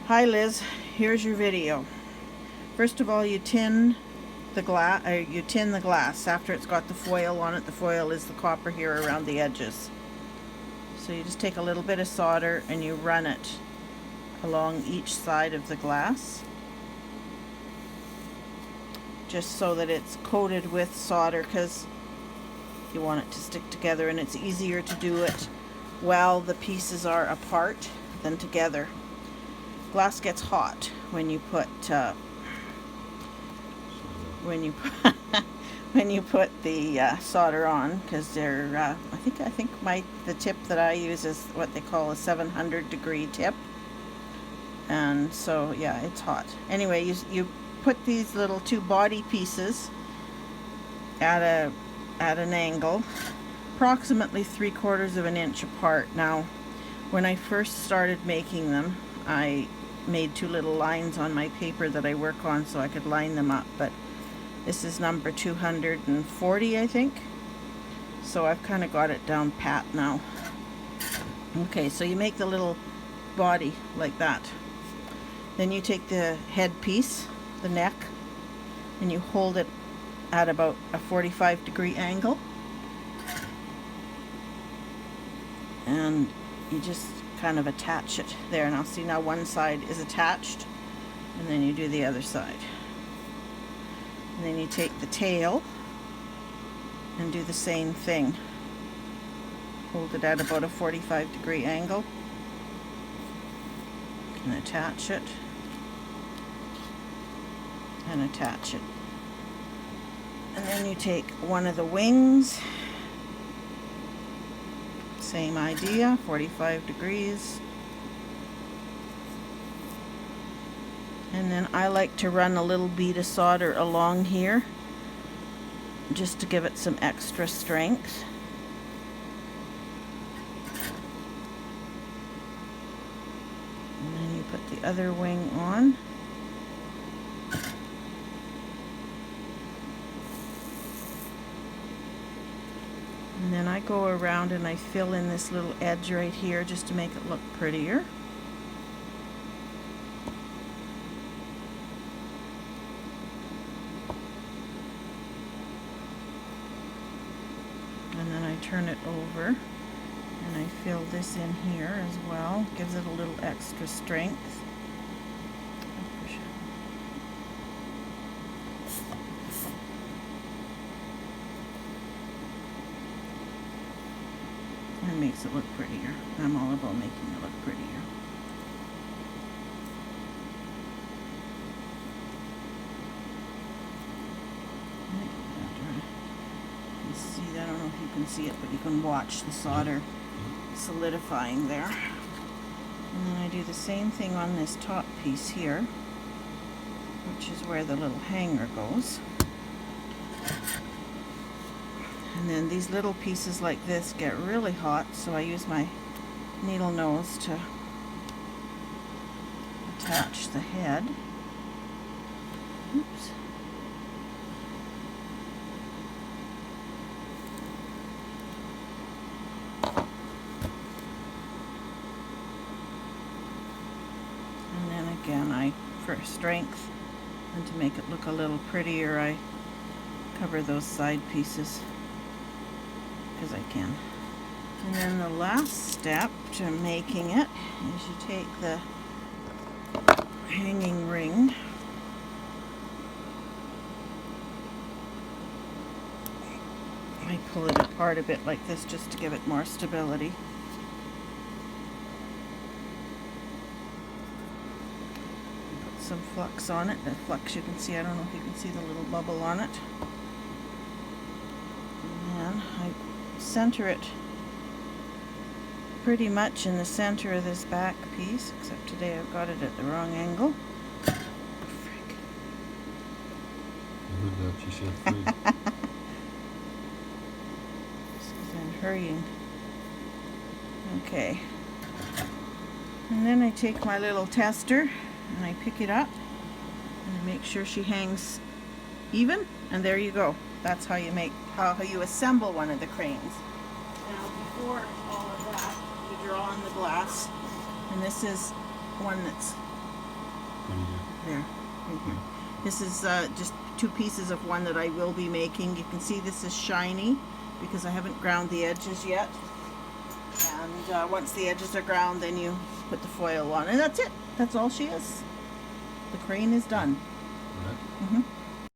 Hi Liz, here's your video. First of all, you tin the glass after it's got the foil on it. The foil is the copper here around the edges. So you just take a little bit of solder and you run it along each side of the glass, just so that it's coated with solder, because you want it to stick together, and it's easier to do it while the pieces are apart than together. Glass gets hot when you put when you put the solder on, because they're I think the tip that I use is what they call a 700-degree tip, and so yeah, it's hot. Anyway, you put these little two body pieces at an angle, approximately 3/4 of an inch apart. Now, when I first started making them, I made two little lines on my paper that I work on so I could line them up, but this is number 240, I think, so I've kind of got it down pat now. Okay, so you make the little body like that. Then you take the head piece, the neck, and you hold it at about a 45-degree angle, and you just kind of attach it there. Now see, now one side is attached, and then you do the other side. And then you take the tail and do the same thing. Hold it at about a 45-degree angle and attach it and attach it. And then you take one of the wings, same idea, 45 degrees. And then I like to run a little bead of solder along here just to give it some extra strength. And then you put the other wing on. And then I go around and I fill in this little edge right here just to make it look prettier. And then I turn it over and I fill this in here as well. Gives it a little extra strength. And makes it look prettier. I'm all about making it look prettier. You see, I don't know if you can see it, but you can watch the solder solidifying there. And then I do the same thing on this top piece here, which is where the little hanger goes. And then these little pieces like this get really hot, so I use my needle nose to attach the head. Oops. And then again, for strength and to make it look a little prettier, I cover those side pieces as I can. And then the last step to making it is you take the hanging ring I pull it apart a bit like this just to give it more stability. Put some flux on it. The flux you can see, I don't know if you can see the little bubble on it. And I center it pretty much in the center of this back piece, except today I've got it at the wrong angle. Frick. I heard that, you said 3. Because I'm hurrying. Okay. And then I take my little tester and I pick it up and I make sure she hangs even, and there you go. That's how you assemble one of the cranes. Now, before all of that, you draw on the glass, and this is one that's What do you do? There, right here. This is just 2 pieces of one that I will be making. You can see this is shiny because I haven't ground the edges yet. And once the edges are ground, then you put the foil on, and that's it. That's all she is. The crane is done. Right. Mm-hmm.